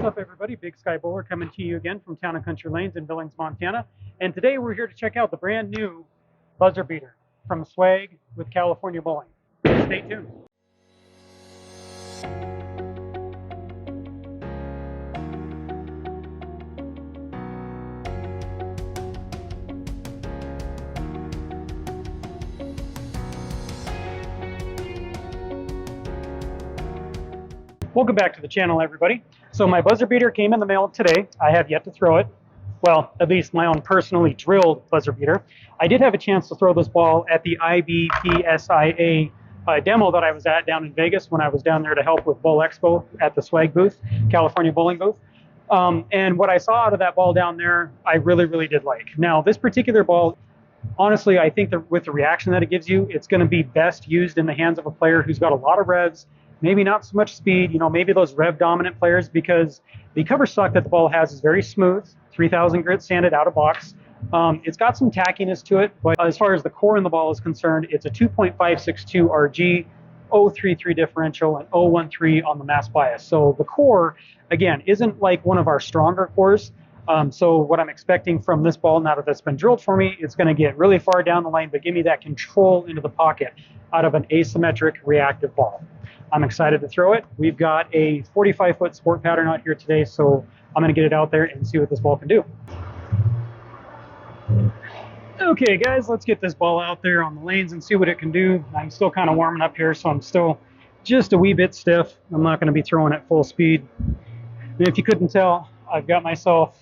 What's up, everybody? Big Sky Bowler coming to you again from Town and Country Lanes in Billings, Montana. And today we're here to check out the brand new buzzer beater from Swag with California Bowling. Stay tuned. Welcome back to the channel, everybody. So my buzzer beater came in the mail today. I have yet to throw it. Well, at least my own personally drilled buzzer beater. I did have a chance to throw this ball at the IBPSIA demo that I was at down in Vegas when I was down there to help with Bowl Expo at the Swag booth, California Bowling booth. And what I saw out of that ball down there, I really did like. Now, this particular ball, honestly, I think that with the reaction that it gives you, it's going to be best used in the hands of a player who's got a lot of revs, maybe not so much speed, maybe those rev dominant players, because the cover stock that the ball has is very smooth, 3000 grit sanded out of box. It's got some tackiness to it, but as far as the core in the ball is concerned, it's a 2.562 RG, 033 differential, and 013 on the mass bias. So the core, again, isn't like one of our stronger cores. So what I'm expecting from this ball, now that it's been drilled for me, it's going to get really far down the lane, but give me that control into the pocket out of an asymmetric reactive ball. I'm excited to throw it. We've got a 45-foot sport pattern out here today, so I'm going to get it out there and see what this ball can do. Okay, guys, let's get this ball out there on the lanes and see what it can do. I'm still kind of warming up here, so I'm still just a wee bit stiff. I'm not going to be throwing at full speed. And if you couldn't tell, I've got myself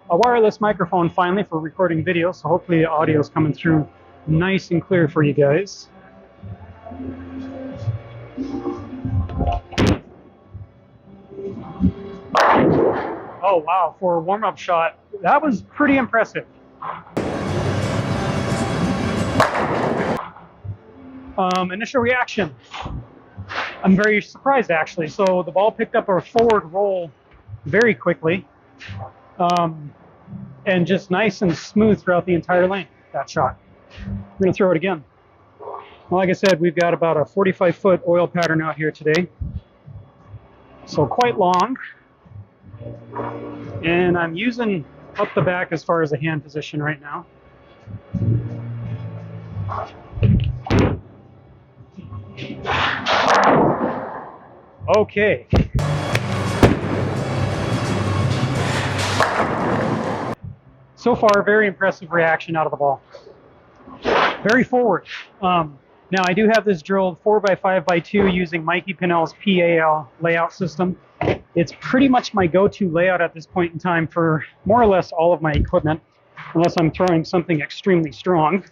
a wireless microphone finally for recording video, so hopefully the audio is coming through nice and clear for you guys. Oh wow, for a warm-up shot, that was pretty impressive. Initial reaction, I'm very surprised actually. So the ball picked up a forward roll very quickly, and just nice and smooth throughout the entire lane, that shot. We're gonna throw it again. Well, like I said, we've got about a 45-foot oil pattern out here today, so quite long. And I'm using up the back as far as the hand position right now. Okay. So far, very impressive reaction out of the ball. Very forward. Now I do have this drilled 4x5x2 using Mikey Pinnell's PAL layout system. It's pretty much my go-to layout at this point in time for more or less all of my equipment, unless I'm throwing something extremely strong.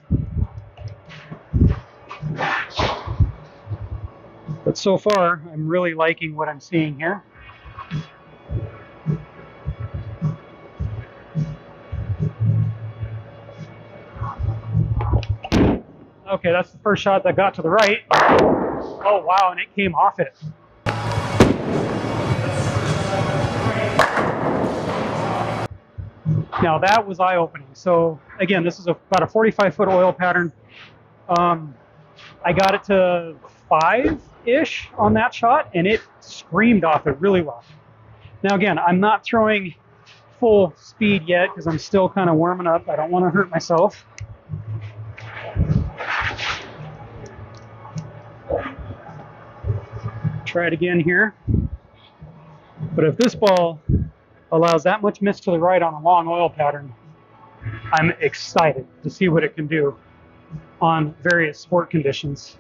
But so far, I'm really liking what I'm seeing here. Okay, that's the first shot that got to the right. Oh wow, and it came off it. Now that was eye-opening. So again, this is about a 45-foot oil pattern. I got it to 5-ish on that shot, and it screamed off it really well. Now again, I'm not throwing full speed yet because I'm still kind of warming up. I don't want to hurt myself. Try it again here. But if this ball allows that much miss to the right on a long oil pattern, I'm excited to see what it can do on various sport conditions.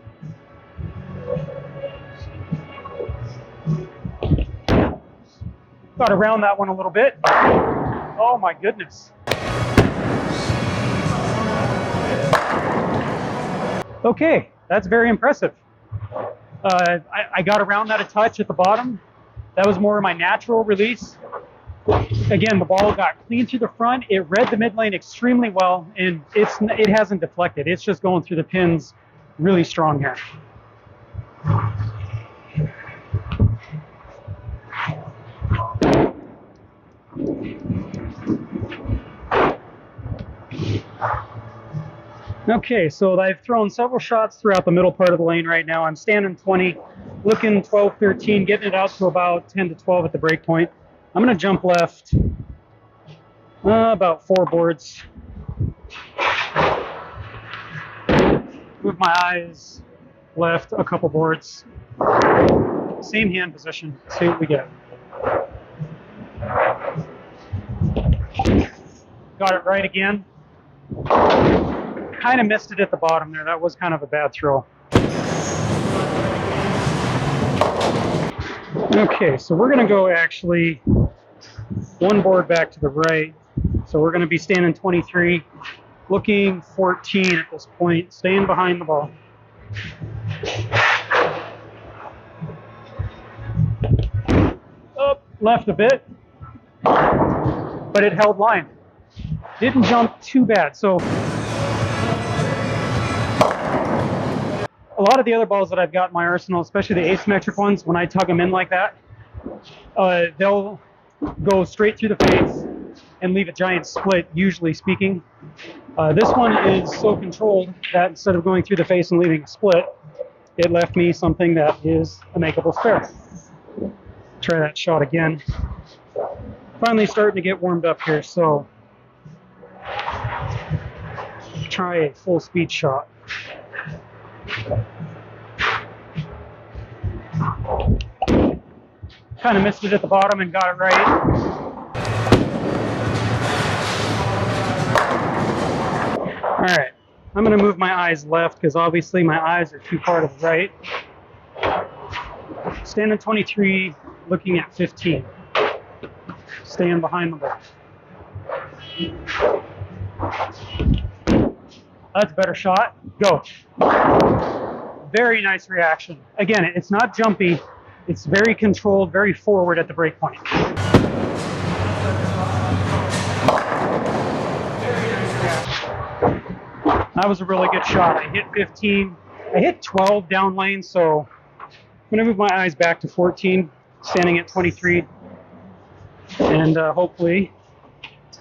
Got around that one a little bit. Oh my goodness. Okay, that's very impressive. I got around that a touch at the bottom. That was more of my natural release. Again, the ball got clean through the front. It read the mid lane extremely well, and it hasn't deflected. It's just going through the pins really strong here. Okay, so I've thrown several shots throughout the middle part of the lane right now. I'm standing 20, looking 12, 13, getting it out to about 10 to 12 at the break point. I'm going to jump left about 4 boards. Move my eyes left a couple boards. Same hand position. See what we get. Got it right again. Kind of missed it at the bottom there. That was kind of a bad throw. Okay, so we're going to go actually 1 board back to the right. So we're going to be standing 23, looking 14 at this point, staying behind the ball. Up, left a bit, but it held line. Didn't jump too bad. So a lot of the other balls that I've got in my arsenal, especially the asymmetric ones, when I tug them in like that, they'll go straight through the face and leave a giant split, usually speaking. This one is so controlled that instead of going through the face and leaving a split, it left me something that is a makeable spare. Try that shot again. Finally starting to get warmed up here, so try a full speed shot. Kind of missed it at the bottom and got it right. All right, I'm going to move my eyes left because obviously my eyes are too far to the right. Standing 23, looking at 15. Staying behind the ball. That's a better shot. Go. Very nice reaction. Again, it's not jumpy. It's very controlled, very forward at the break point. That was a really good shot. I hit 15. I hit 12 down lane, so I'm going to move my eyes back to 14, standing at 23. And hopefully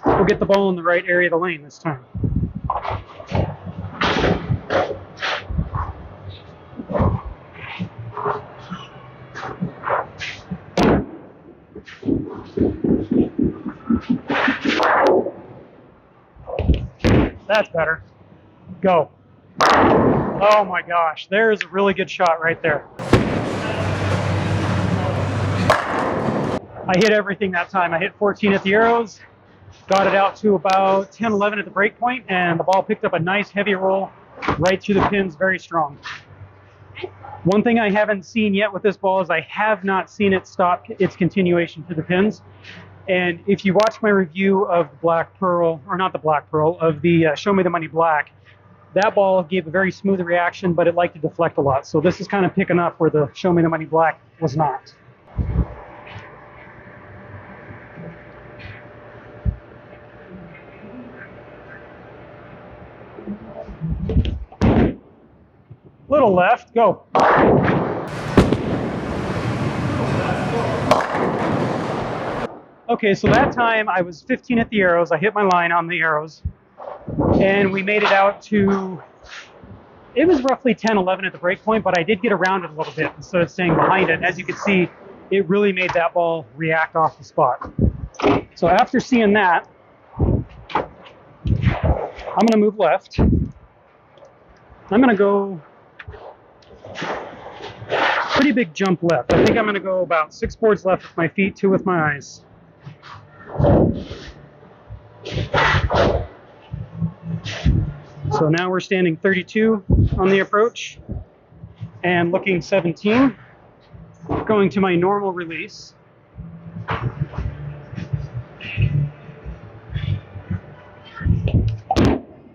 we'll get the ball in the right area of the lane this time. That's better. Go. Oh my gosh, there's a really good shot right there. I hit everything that time. I hit 14 at the arrows, got it out to about 10, 11 at the break point, and the ball picked up a nice heavy roll right through the pins, very strong. One thing I haven't seen yet with this ball is I have not seen it stop its continuation to the pins. And if you watch my review of the Black Pearl, or not the Black Pearl, of the Show Me the Money Black, that ball gave a very smooth reaction, but it liked to deflect a lot. So this is kind of picking up where the Show Me the Money Black was not. Little left, go. Okay, so that time I was 15 at the arrows. I hit my line on the arrows, and we made it out to, it was roughly 10, 11 at the break point, but I did get around it a little bit instead of staying behind it. And as you can see, it really made that ball react off the spot. So after seeing that, I'm going to move left. I'm going to go pretty big jump left. I think I'm going to go about 6 boards left with my feet, 2 with my eyes. So now we're standing 32 on the approach and looking 17. Going to my normal release.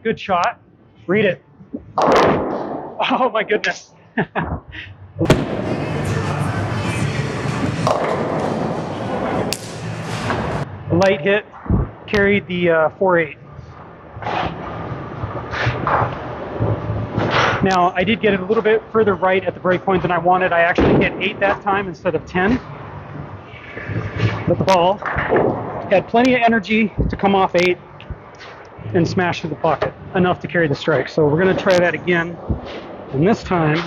Good shot. Read it. Oh my goodness. A light hit, carried the 4-8. Now, I did get it a little bit further right at the break point than I wanted. I actually hit 8 that time instead of 10. But the ball had plenty of energy to come off 8 and smash through the pocket, enough to carry the strike. So we're going to try that again. And this time,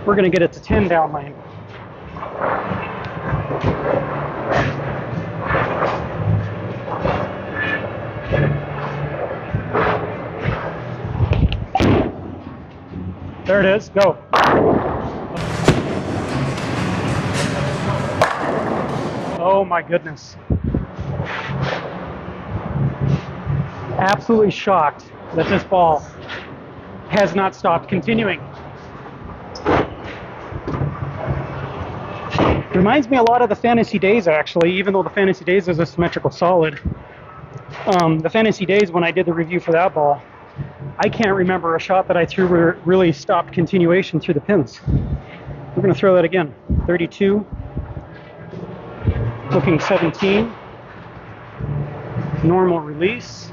we're going to get it to 10 down lane. There it is. Go. Oh my goodness. Absolutely shocked that this ball has not stopped continuing. Reminds me a lot of the Fantasy Days, actually, even though the Fantasy Days is a symmetrical solid. The Fantasy Days, when I did the review for that ball, I can't remember a shot that I threw where it really stopped continuation through the pins. We're going to throw that again. 32. Looking 17. Normal release.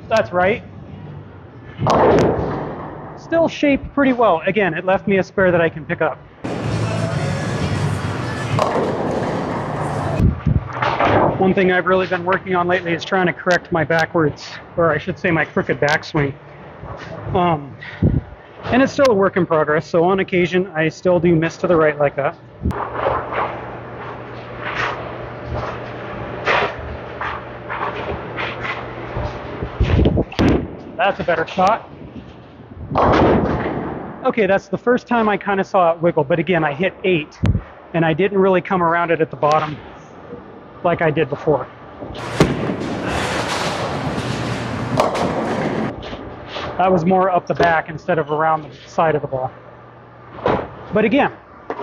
That's right. Still shaped pretty well. Again, it left me a spare that I can pick up. One thing I've really been working on lately is trying to correct my backwards, or I should say my crooked backswing. And it's still a work in progress, so on occasion I still do miss to the right like that. That's a better shot. Okay, that's the first time I kind of saw it wiggle, but again, I hit 8, and I didn't really come around it at the bottom like I did before. That was more up the back instead of around the side of the ball. But again,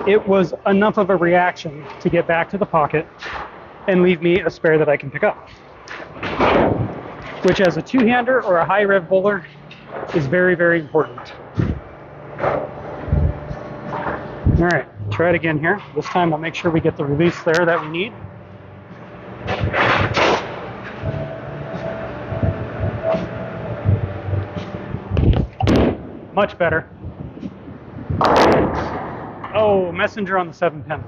it was enough of a reaction to get back to the pocket and leave me a spare that I can pick up, which as a two-hander or a high rev bowler is very, very important. All right, try it again here. This time we'll make sure we get the release there that we need. Much better. Oh, messenger on the 7-pin.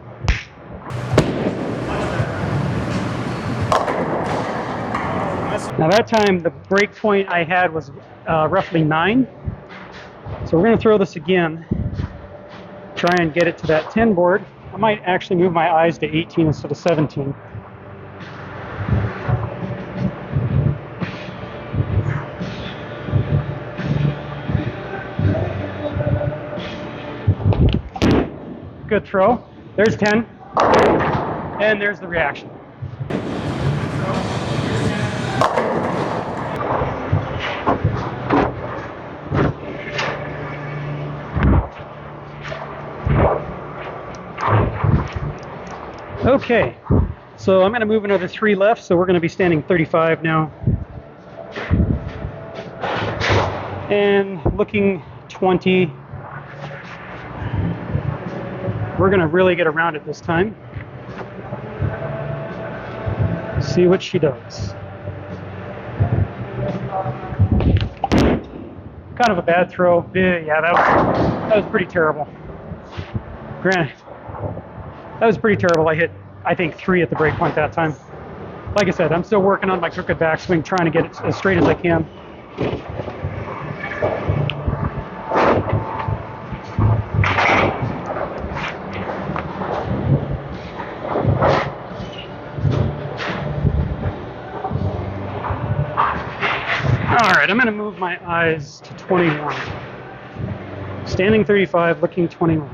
Now that time the break point I had was roughly 9. So we're going to throw this again. Try and get it to that 10 board. I might actually move my eyes to 18 instead of 17. Good throw. There's 10. And there's the reaction. Okay, so I'm going to move another 3 left, so we're going to be standing 35 now. And looking 20. We're going to really get around it this time. See what she does. Kind of a bad throw. Yeah, that was pretty terrible. Granted, that was pretty terrible. I hit, I think, 3 at the break point that time. Like I said, I'm still working on my crooked backswing, trying to get it as straight as I can. All right, I'm going to move my eyes to 21. Standing 35, looking 21.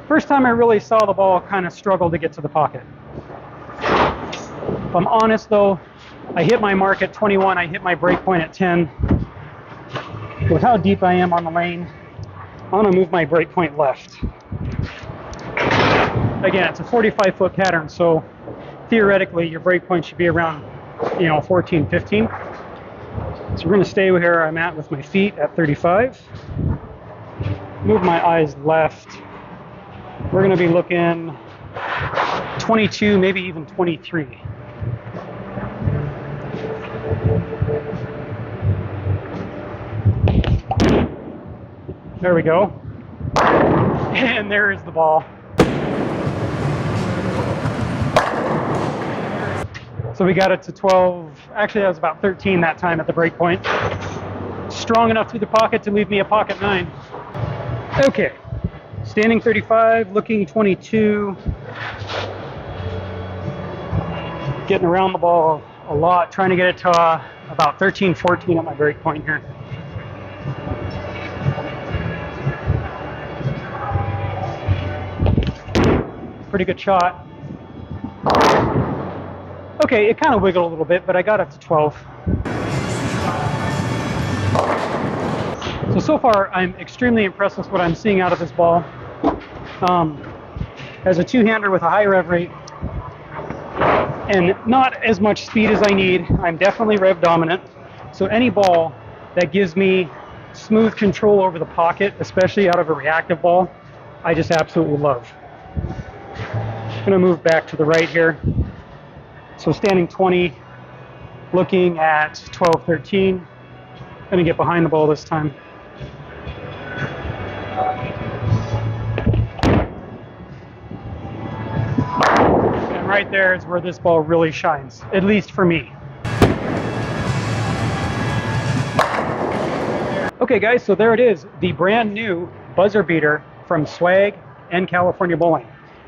First time I really saw the ball kind of struggle to get to the pocket. If I'm honest though, I hit my mark at 21, I hit my break point at 10. With how deep I am on the lane, I'm going to move my break point left. Again, it's a 45-foot pattern, so theoretically your break point should be around, 14, 15. So we're going to stay where I'm at with my feet at 35. Move my eyes left. We're going to be looking 22, maybe even 23. There we go. And there is the ball. So we got it to 12. Actually, that was about 13 that time at the break point. Strong enough through the pocket to leave me a pocket 9. Okay, standing 35, looking 22. Getting around the ball a lot, trying to get it to about 13, 14 at my break point here. Pretty good shot. Okay, it kind of wiggled a little bit, but I got up to 12. So far, I'm extremely impressed with what I'm seeing out of this ball. As a two-hander with a high rev rate and not as much speed as I need, I'm definitely rev dominant. So any ball that gives me smooth control over the pocket, especially out of a reactive ball, I just absolutely love. I'm going to move back to the right here. So standing 20, looking at 12, 13. Going to get behind the ball this time. And right there is where this ball really shines, at least for me. Okay guys, so there it is, the brand new buzzer beater from Swag and California Bowling.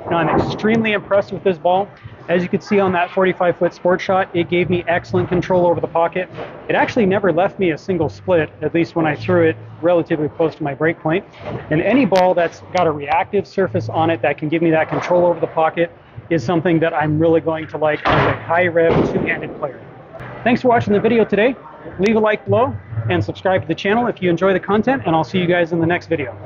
Now I'm extremely impressed with this ball. As you can see on that 45-foot sport shot, it gave me excellent control over the pocket. It actually never left me a single split, at least when I threw it relatively close to my break point. And any ball that's got a reactive surface on it that can give me that control over the pocket is something that I'm really going to like as a high rev two-handed player. Thanks for watching the video today. Leave a like below and subscribe to the channel if you enjoy the content, and I'll see you guys in the next video.